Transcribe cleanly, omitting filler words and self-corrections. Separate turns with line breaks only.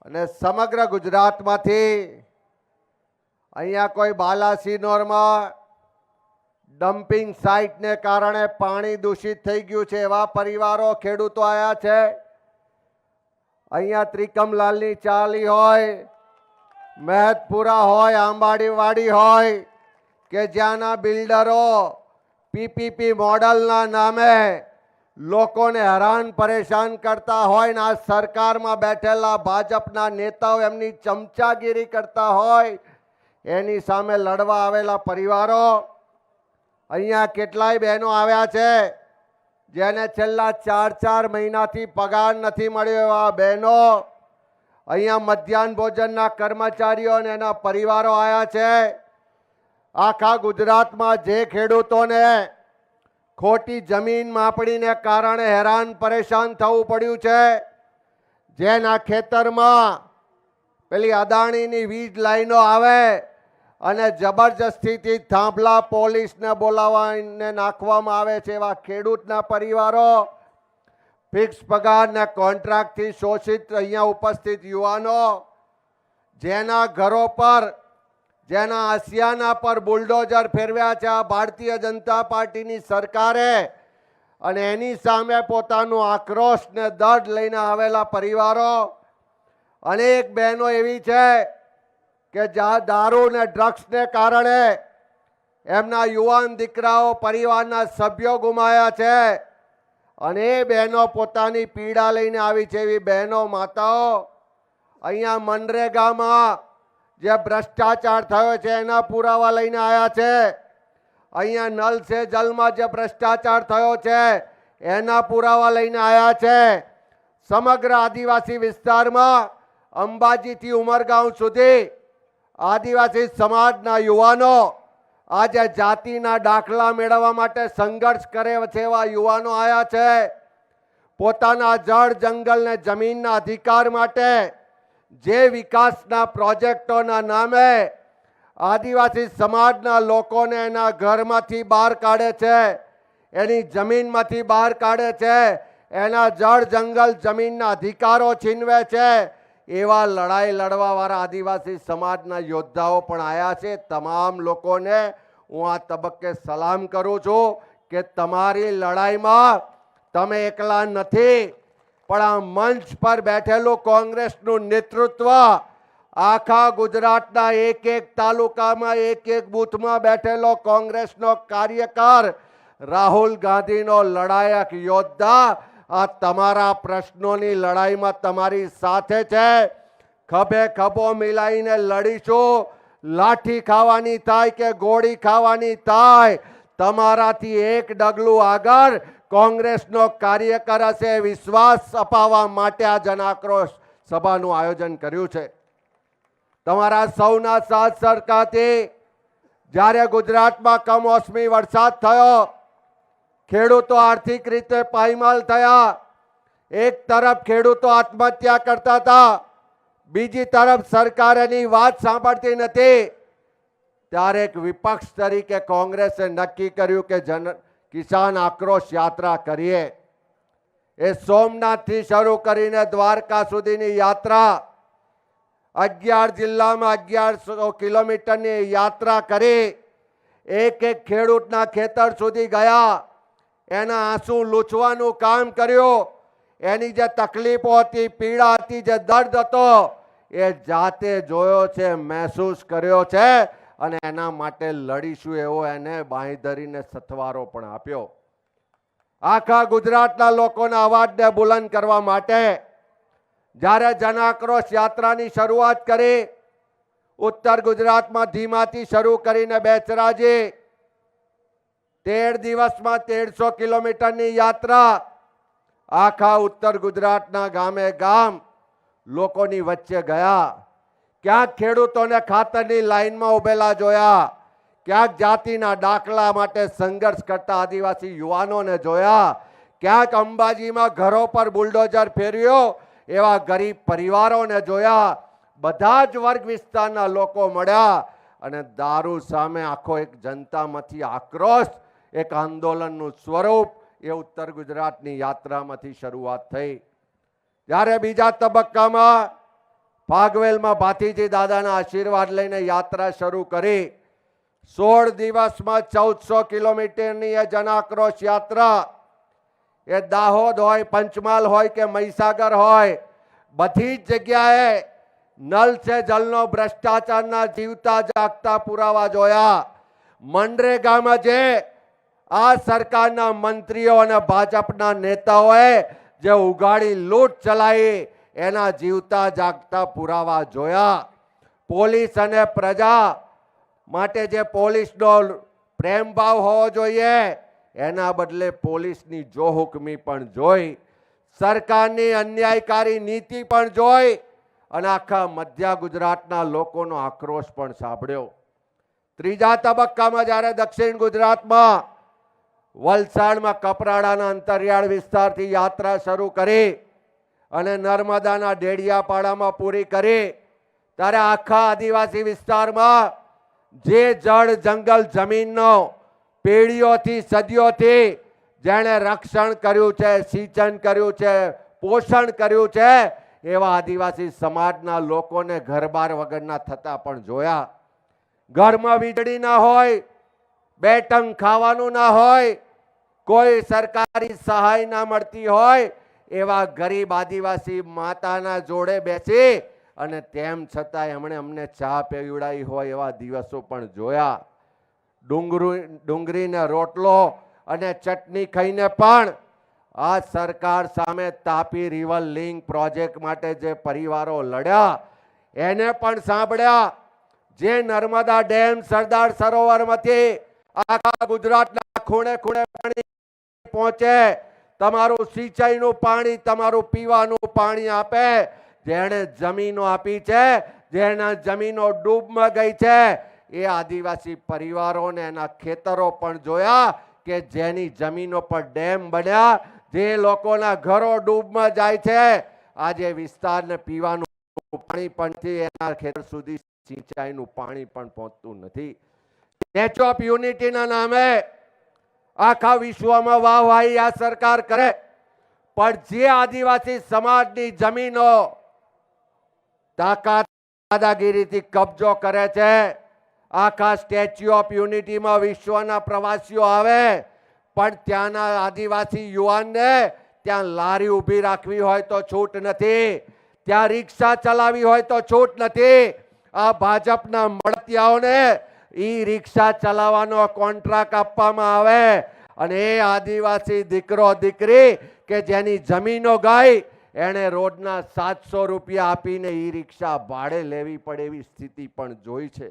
અને સમગ્ર ગુજરાતમાંથી અહીંયા કોઈ બાલાસિનોરમાં ડમ્પિંગ સાઇટને કારણે પાણી દૂષિત થઈ ગયું છે એવા પરિવારો ખેડૂતો આવ્યા છે। અહીંયા ત્રિકમલાલની ચાલી હોય, મહેતપુરા હોય, આંબાડીવાડી હોય કે જ્યાંના બિલ્ડરો પીપીપી મોડલના નામે લોકોને હેરાન પરેશાન કરતા હોય ને આ સરકારમાં બેઠેલા ભાજપના નેતાઓ એમની ચમચાગીરી કરતા હોય એની સામે લડવા આવેલા પરિવારો અહીંયા કેટલાય બહેનો આવ્યા છે જેને છેલ્લા 4 મહિનાથી પગાર નથી મળ્યો એવા બહેનો, અહીંયા મધ્યાહન ભોજનના કર્મચારીઓ અને એના પરિવારો આવ્યા છે। આખા ગુજરાતમાં જે ખેડૂતોને ખોટી જમીન માપણીને કારણે હેરાન પરેશાન થવું પડ્યું છે, જેના ખેતરમાં પેલી અદાણીની વીજ લાઈનો આવે અને જબરજસ્તીથી થાંભલા પોલીસને બોલાવીને નાખવામાં આવે છે એવા ખેડૂતના પરિવારો, ફિક્સ પગાર ને કોન્ટ્રાક્ટથી શોષિત અહીંયા ઉપસ્થિત યુવાનો, જેના ઘરો પર, જેના આસિયાના પર બુલડોઝર ફેરવ્યા છે આ ભારતીય જનતા પાર્ટીની સરકારે, અને એની સામે પોતાનું આક્રોશ ને દર્દ લઈને આવેલા પરિવારો, અનેક બહેનો એવી છે કે જ્યાં દારૂ ને ડ્રગ્સને કારણે એમના યુવાન દીકરાઓ પરિવારના સભ્યો ગુમાયા છે, અને એ બહેનો પોતાની પીડા લઈને આવી છે એવી બહેનો, માતાઓ અહીંયા મનરેગામાં જે ભ્રષ્ટાચાર થયો છે એના પુરાવા લઈને આવ્યા છે। અહીંયા નલ સે જલમાં જે ભ્રષ્ટાચાર થયો છે એના પુરાવા લઈને આવ્યા છે। સમગ્ર આદિવાસી વિસ્તારમાં અંબાજીથી ઉમરગાંવ સુધી આદિવાસી સમાજના યુવાનો આજે જાતિના દાખલા મેળવવા માટે સંઘર્ષ કરે છે એવા યુવાનો આવ્યા છે। પોતાના જળ, જંગલ ને જમીનના અધિકાર માટે જે વિકાસના પ્રોજેક્ટોના નામે આદિવાસી સમાજના લોકોને એના ઘરમાંથી બહાર કાઢે છે, એની જમીનમાંથી બહાર કાઢે છે, એના જળ, જંગલ, જમીનના અધિકારો છીનવે છે, એવા લડાઈ લડવાવાળા આદિવાસી સમાજના યોદ્ધાઓ પણ આવ્યા છે। તમામ લોકોને હું આ તબક્કે સલામ કરું છું કે તમારી લડાઈમાં તમે એકલા નથી, પણ આ મંચ પર બેઠેલું કોંગ્રેસનું નેતૃત્વ આખા ગુજરાતના એક તાલુકામાં, એક બૂથમાં બેઠેલો કોંગ્રેસનો કાર્યકર, રાહુલ ગાંધીનો લડાયક યોદ્ધા આ તમારા પ્રશ્નોની લડાઈમાં તમારી સાથે છે। ખભે ખભો મિલાઈને લડીશું। લાઠી ખાવાની થાય કે ગોળી ખાવાની થાય, તમારાથી એક ડગલું આગળ કોંગ્રેસનો કાર્યકર હશે, વિશ્વાસ અપાવવા માટે આ જનાક્રોશ સભાનું આયોજન કર્યું છે। તમારા સૌના સાથ સરકારથી જ્યારે ગુજરાતમાં કમોસમી વરસાદ થયો, ખેડૂતો આર્થિક રીતે પાયમાલ થયા, એક તરફ ખેડૂતો આત્મહત્યા કરતા હતા, બીજી તરફ સરકાર એની વાત સાંભળતી નથી, ત્યારે એક વિપક્ષ તરીકે કોંગ્રેસે નક્કી કર્યું કે કિસાન આક્રોશ યાત્રા કરીએ। એ સોમનાથથી શરૂ કરીને દ્વારકા સુધીની યાત્રા 11 જિલ્લામાં 1100 કિલોમીટરની યાત્રા કરી, એક ખેડૂતના ખેતર સુધી ગયા, એના આંસુ લૂછવાનું કામ કર્યું, એની જે તકલીફો હતી, પીડા હતી, જે દર્દ હતો એ જાતે જોયો છે, મહેસૂસ કર્યો છે, અને એના માટે લડીશું એવો એને બાંહેધરીને સથવારો પણ આપ્યો। આખા ગુજરાતના લોકોના અવાજને બુલંદ કરવા માટે જ્યારે જનાક્રોશ યાત્રાની શરૂઆત કરી, ઉત્તર ગુજરાતમાં ધીમાથી શરૂ કરીને બેચરાજી 13 દિવસમાં 1300 કિલોમીટરની યાત્રા આખા ઉત્તર ગુજરાતના ગામે ગામ લોકોની વચ્ચે ગયા। ક્યાંક ખેડૂતોને ખાતરની લાઈનમાં ઉભેલા જોયા, ક્યાંક જાતિના દાખલા માટે સંઘર્ષ કરતા આદિવાસી યુવાનોને જોયા, ક્યાંક અંબાજીમાં ઘરો પર બુલડોઝર ફેર્યો એવા ગરીબ પરિવારોને જોયા। બધા જ વર્ગ વિસ્તારના લોકો મળ્યા અને દારૂ સામે આખો એક જનતામાંથી આક્રોશ, એક આંદોલનનું સ્વરૂપ એ ઉત્તર ગુજરાતની યાત્રામાંથી શરૂઆત થઈ। જ્યારે બીજા તબક્કામાં ફાગવેલમાં ભાતીજી દાદાના આશીર્વાદ લઈને યાત્રા શરૂ કરી 16 દિવસમાં 1400 કિલોમીટરની એ જન આક્રોશ યાત્રા એ દાહોદ હોય, પંચમહાલ હોય કે મહીસાગર હોય, બધી જ જગ્યાએ નલ સે જલનો ભ્રષ્ટાચારના જીવતા જાગતા પુરાવા જોયા. મનરેગામાં જે આ સરકારના મંત્રીઓ અને ભાજપના નેતાઓએ જે ઉગાડી લૂંટ ચલાવી એના જીવતા જાગતા પુરાવા જોયા. પોલીસ અને પ્રજા માટે જે પોલીસનો પ્રેમ ભાવ હોવો જોઈએ એના બદલે પોલીસની જોહુકમી પણ જોઈ, સરકારની અન્યાયકારી નીતિ પણ જોઈ અને આખા મધ્ય ગુજરાતના લોકોનો આક્રોશ પણ સાંભળ્યો. ત્રીજા તબક્કામાં જ્યારે દક્ષિણ ગુજરાતમાં વલસાડમાં કપરાડાના અંતરિયાળ વિસ્તારથી યાત્રા શરૂ કરી અને નર્મદાના ડેડિયાપાડામાં પૂરી કરી, ત્યારે આખા આદિવાસી વિસ્તારમાં જે જળ જંગલ જમીનનો પેઢીઓથી સદીઓથી જેણે રક્ષણ કર્યું છે, સિંચન કર્યું છે, પોષણ કર્યું છે, એવા આદિવાસી સમાજના લોકોને ઘરબાર વગરના થતા પણ જોયા. ઘરમાં વીજળી ના હોય, 2 ટંક ખાવાનું ના હોય, કોઈ સરકારી સહાય ના મળતી હોય, એવા ગરીબ આદિવાસી માતાના જોડે બેસી અને તેમ છતાં એમણે અમને ચા પીવડાવી હોય એવા દિવસો પણ જોયા. ડુંગળીને રોટલો અને ચટણી ખાઈને પણ આ સરકાર સામે તાપી રિવર લિંક પ્રોજેક્ટ માટે જે પરિવારો લડ્યા એને પણ સાંભળ્યા. જે નર્મદા ડેમ સરદાર સરોવરમાંથી આખા ગુજરાતના ખૂણે ખૂણે પાણી પહોંચે, તમારું સિંચાઈનું પાણી, તમારું પીવાનું પાણી આપે, જેણે જમીનો આપી છે, જેના જમીનો ડૂબમાં ગઈ છે, એ આદિવાસી પરિવારોને એના ખેતરો પણ જોયા કે જેની જમીનો પર ડેમ બન્યા, જે લોકોના ઘરો ડૂબમાં જાય છે, આજે વિસ્તારને પીવાનું પાણી પણ એના ખેતર સુધી સિંચાઈનું પાણી પણ પહોંચતું નથી. સ્ટેચ્યુ ઓફ યુનિટીના નામે આખા વિશ્વમાં વાહવાહી આ સરકાર કરે, પણ જે આદિવાસી સમાજની જમીનો તાકાત દાદાગીરીથી કબજો કરે છે, આખા સ્ટેચ્યુ ઓફ યુનિટીમાં વિશ્વના પ્રવાસીઓ આવે પણ ત્યાંના આદિવાસી યુવાનને ત્યાં લારી ઊભી રાખવી હોય તો છૂટ નથી, ત્યાં રિક્ષા ચલાવી હોય તો છૂટ નથી. આ ભાજપના મળતિયાઓને ઈ રિક્ષા ચલાવવાનો કોન્ટ્રાક્ટ આપવામાં આવે અને એ આદિવાસી દીકરો દીકરી કે જેની જમીનો ગઈ એને રોજના 700 રૂપિયા આપીને ઈ રિક્ષા ભાડે લેવી પડે એવી સ્થિતિ પણ જોઈ છે.